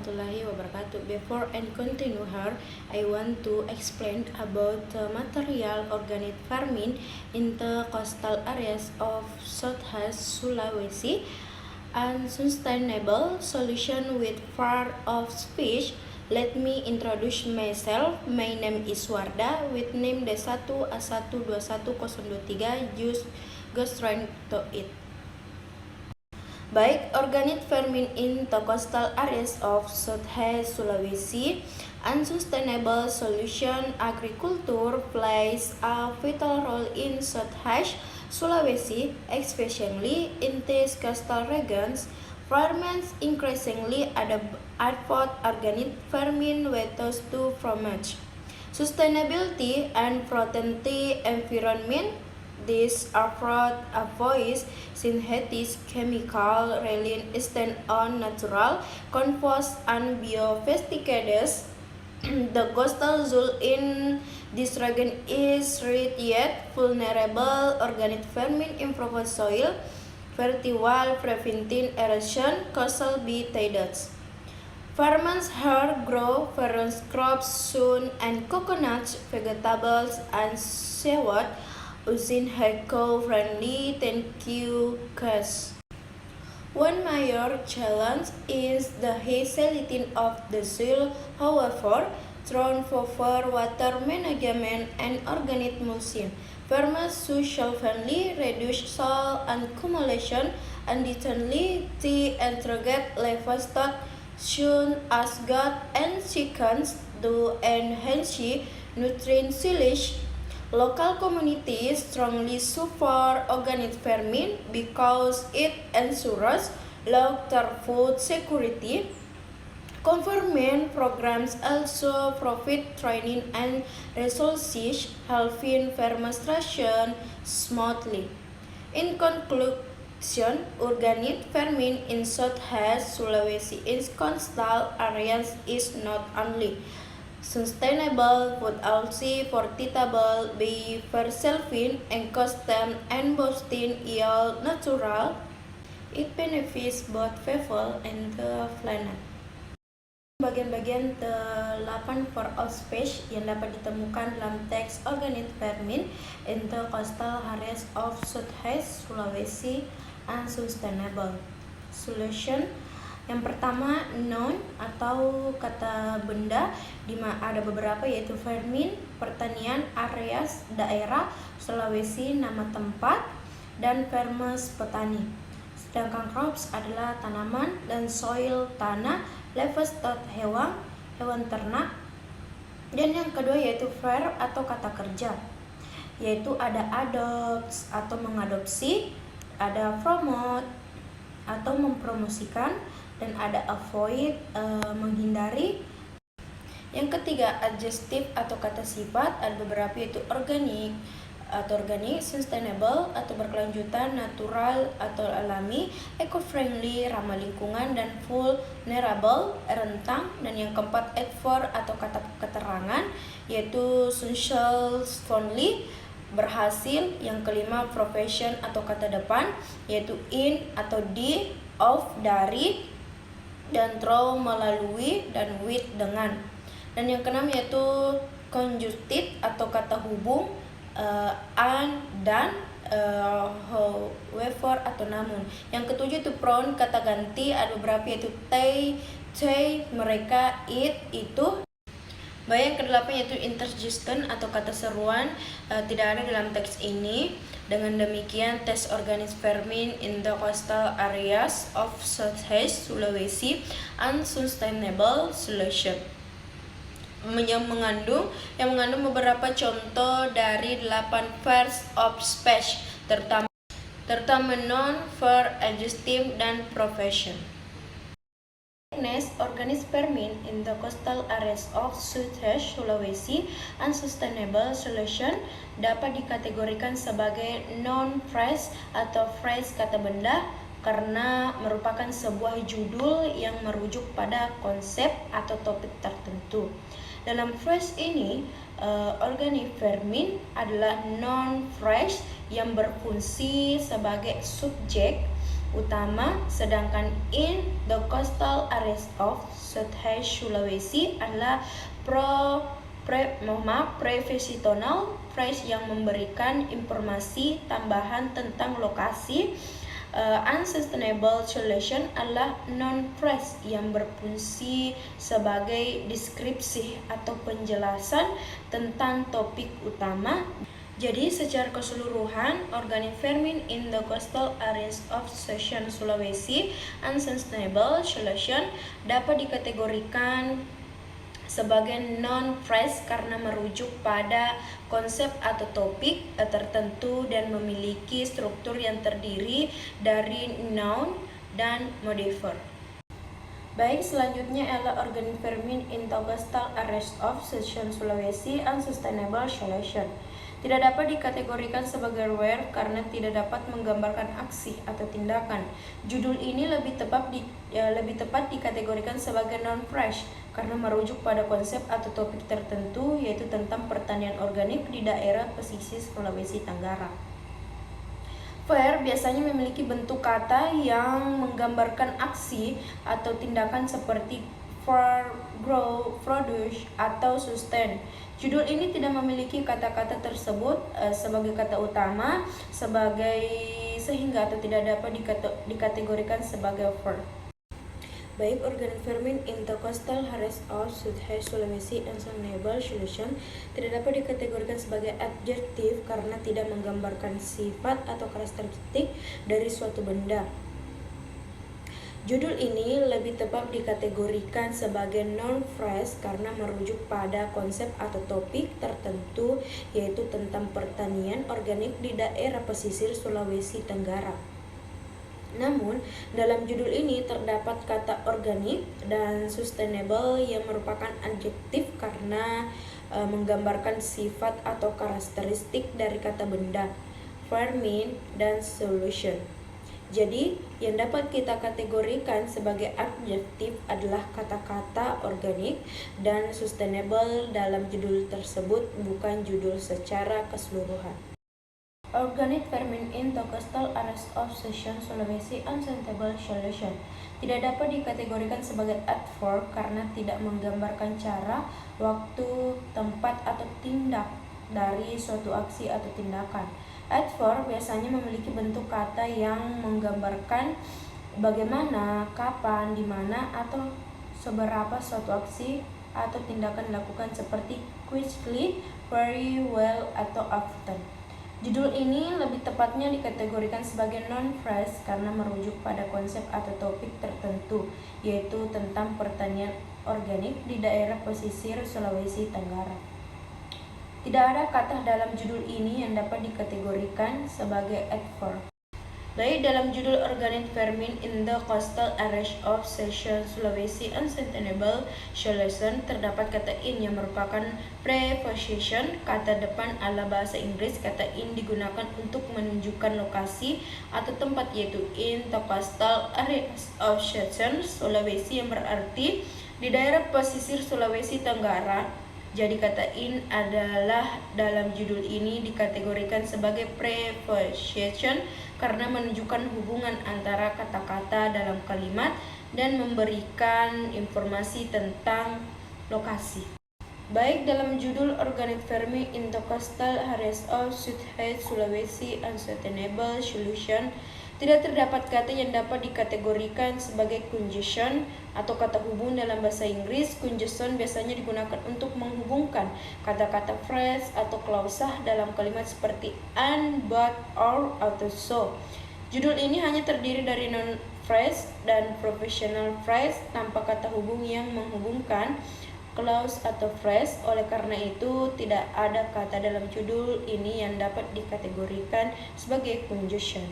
warahmatullahi wabarakatuh. Before I continue here, I want to explain about the material organic farming in the coastal areas of Southeast Sulawesi and sustainable solution with far of speech. Let me introduce myself. My name is Warda with name D1 A1211023. Go straight to it. Baik, organic farming in the coastal areas of Southeast Sulawesi and sustainable solution agriculture plays a vital role in Southeast Sulawesi, especially in these coastal regions. Farmers increasingly adopt organic farming methods to promote sustainability and protect the environment. This approach avoids synthetic chemical, relying instead on natural compost and biopesticides. The coastal zone in this region is rich yet vulnerable. Organic farming improves soil fertility while preventing erosion caused by tides. Farmers here grow various crops, soon and coconuts, vegetables, and seaweed using eco-friendly techniques. One major challenge is the high salinity of the soil. However, through proper water management and organic mulching, farmers should self-friendly reduce soil accumulation. Additionally, the integrate livestock such as goats and chickens to enhance nutrient silage. Local communities strongly support organic farming because it ensures long-term food security. Government programs also provide training and resources, helping farmers transition smoothly. In conclusion, organic farming in Southeast Sulawesi in coastal areas is not only sustainable but also profitable by preserving ecosystem and boosting yield natural. It benefits both people and the planet. Bagian-bagian 8 for all species yang dapat ditemukan dalam teks organic farming in the coastal areas of Southeast Sulawesi and sustainable solution. Yang pertama, noun atau kata benda, ada beberapa yaitu farming, pertanian, areas, daerah, Sulawesi, nama tempat, dan farmers, petani. Sedangkan crops adalah tanaman, dan soil, tanah, livestock, hewan ternak. Dan yang kedua yaitu verb atau kata kerja, yaitu ada adopt atau mengadopsi, ada promote atau mempromosikan, dan ada avoid menghindari. Yang ketiga, adjective atau kata sifat, ada beberapa yaitu organic, sustainable atau berkelanjutan, natural atau alami, eco-friendly ramah lingkungan, dan vulnerable rentang. Dan yang keempat, adverb atau kata keterangan, yaitu social friendly berhasil. Yang kelima, profession atau kata depan, yaitu in atau di, of dari, dan through melalui, dan with dengan. Dan yang keenam yaitu conjunctive atau kata hubung, and, dan, however atau namun. Yang ketujuh itu pronoun kata ganti, ada beberapa yaitu they, mereka, it, itu. Baik, yang kedelapan yaitu interjection atau kata seruan, tidak ada dalam teks ini. Dengan demikian, tes organic farming in the coastal areas of Southeast Sulawesi and sustainable solution yang mengandung beberapa contoh dari 8 verbs of speech, terutama noun, verb, adjective, dan profession. Next, organic farming in the coastal areas of Southeast Sulawesi and sustainable solution dapat dikategorikan sebagai non-phrase atau phrase kata benda karena merupakan sebuah judul yang merujuk pada konsep atau topik tertentu. Dalam phrase ini, organic farming adalah non-phrase yang berfungsi sebagai subjek utama, sedangkan in the coastal areas of Southeast Sulawesi adalah profesional phrase yang memberikan informasi tambahan tentang lokasi. Unsustainable solution adalah non-phrase yang berfungsi sebagai deskripsi atau penjelasan tentang topik utama. Jadi secara keseluruhan, organic farming in the coastal areas of Southern Sulawesi unsustainable solution dapat dikategorikan sebagai non-phrase karena merujuk pada konsep atau topik tertentu dan memiliki struktur yang terdiri dari noun dan modifier. Baik, selanjutnya adalah organic farming in the coastal areas of Southern Sulawesi unsustainable solution. Tidak dapat dikategorikan sebagai verb karena tidak dapat menggambarkan aksi atau tindakan. Judul ini lebih tepat dikategorikan sebagai non-phrase karena merujuk pada konsep atau topik tertentu, yaitu tentang pertanian organik di daerah pesisir Sulawesi Tenggara. Verb biasanya memiliki bentuk kata yang menggambarkan aksi atau tindakan seperti farm, grow, produce, atau sustain. Judul ini tidak memiliki kata-kata tersebut sebagai kata utama sehingga atau tidak dapat dikategorikan sebagai verb. Baik, organic farming in the coastal areas of Southeast Sulawesi unsustainable solution tidak dapat dikategorikan sebagai adjektif karena tidak menggambarkan sifat atau karakteristik dari suatu benda. Judul ini lebih tepat dikategorikan sebagai non-phrase karena merujuk pada konsep atau topik tertentu, yaitu tentang pertanian organik di daerah pesisir Sulawesi Tenggara. Namun, dalam judul ini terdapat kata organik dan sustainable yang merupakan adjektif karena menggambarkan sifat atau karakteristik dari kata benda, farming, dan solution. Jadi, yang dapat kita kategorikan sebagai adjektif adalah kata-kata organik dan sustainable dalam judul tersebut, bukan judul secara keseluruhan. Organic farming in the coastal areas of Southern Sulawesi unsustainable solution tidak dapat dikategorikan sebagai adverb karena tidak menggambarkan cara, waktu, tempat, atau tindak dari suatu aksi atau tindakan. Adverb biasanya memiliki bentuk kata yang menggambarkan bagaimana, kapan, di mana, atau seberapa suatu aksi atau tindakan dilakukan seperti quickly, very well, atau often. Judul ini lebih tepatnya dikategorikan sebagai non-phrase karena merujuk pada konsep atau topik tertentu, yaitu tentang pertanian organik di daerah pesisir Sulawesi Tenggara. Tidak ada kata dalam judul ini yang dapat dikategorikan sebagai adverb. Baik, dalam judul Organic Farming in the Coastal Areas of Southern Sulawesi Unsustainable Solution terdapat kata in yang merupakan preposition. Kata depan ala bahasa Inggris, kata in digunakan untuk menunjukkan lokasi atau tempat, yaitu in the coastal areas of Southern Sulawesi yang berarti di daerah pesisir Sulawesi Tenggara. Jadi kata in adalah dalam judul ini dikategorikan sebagai preposition karena menunjukkan hubungan antara kata-kata dalam kalimat dan memberikan informasi tentang lokasi. Baik, dalam judul Organic Farming in the Coastal Areas of Southeast Sulawesi Unsustainable Solution tidak terdapat kata yang dapat dikategorikan sebagai conjunction atau kata hubung dalam bahasa Inggris. Conjunction biasanya digunakan untuk menghubungkan kata-kata phrase atau klausah dalam kalimat seperti and, but, or, atau so. Judul ini hanya terdiri dari non-phrase dan professional phrase tanpa kata hubung yang menghubungkan clause atau phrase. Oleh karena itu, tidak ada kata dalam judul ini yang dapat dikategorikan sebagai conjunction.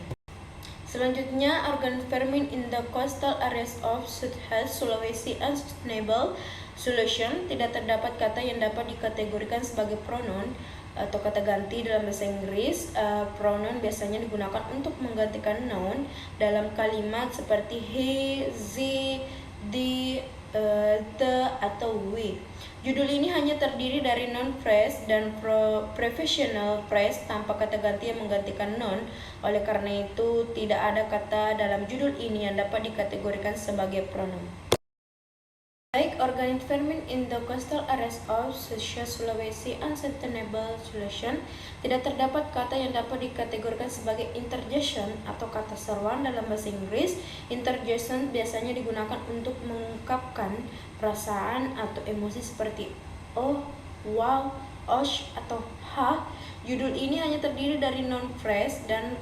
Selanjutnya, organic farming in the coastal areas of Southeast Sulawesi unsustainable solution tidak terdapat kata yang dapat dikategorikan sebagai pronoun atau kata ganti dalam bahasa Inggris. Pronoun biasanya digunakan untuk menggantikan noun dalam kalimat seperti he, she, the, atau we. Judul ini hanya terdiri dari noun phrase dan prepositional phrase tanpa kata ganti yang menggantikan noun. Oleh karena itu, tidak ada kata dalam judul ini yang dapat dikategorikan sebagai pronoun. Like organic farming in the coastal areas of Sulawesi Unsustainable Solution, tidak terdapat kata yang dapat dikategorikan sebagai interjection atau kata seruan dalam bahasa Inggris. Interjection biasanya digunakan untuk mengungkapkan perasaan atau emosi seperti oh, wow, osh, atau ha. Judul ini hanya terdiri dari noun phrase dan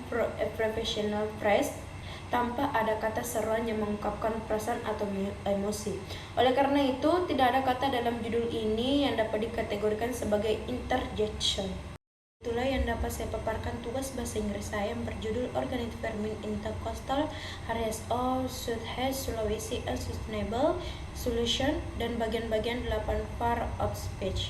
prepositional phrase tanpa ada kata seruan yang mengungkapkan perasaan atau emosi. Oleh karena itu, tidak ada kata dalam judul ini yang dapat dikategorikan sebagai interjection. Itulah yang dapat saya paparkan tugas bahasa Inggris saya yang berjudul Organic Farming in the Coastal Areas of Southeast Sulawesi Unsustainable Solution dan bagian-bagian 8 part of speech.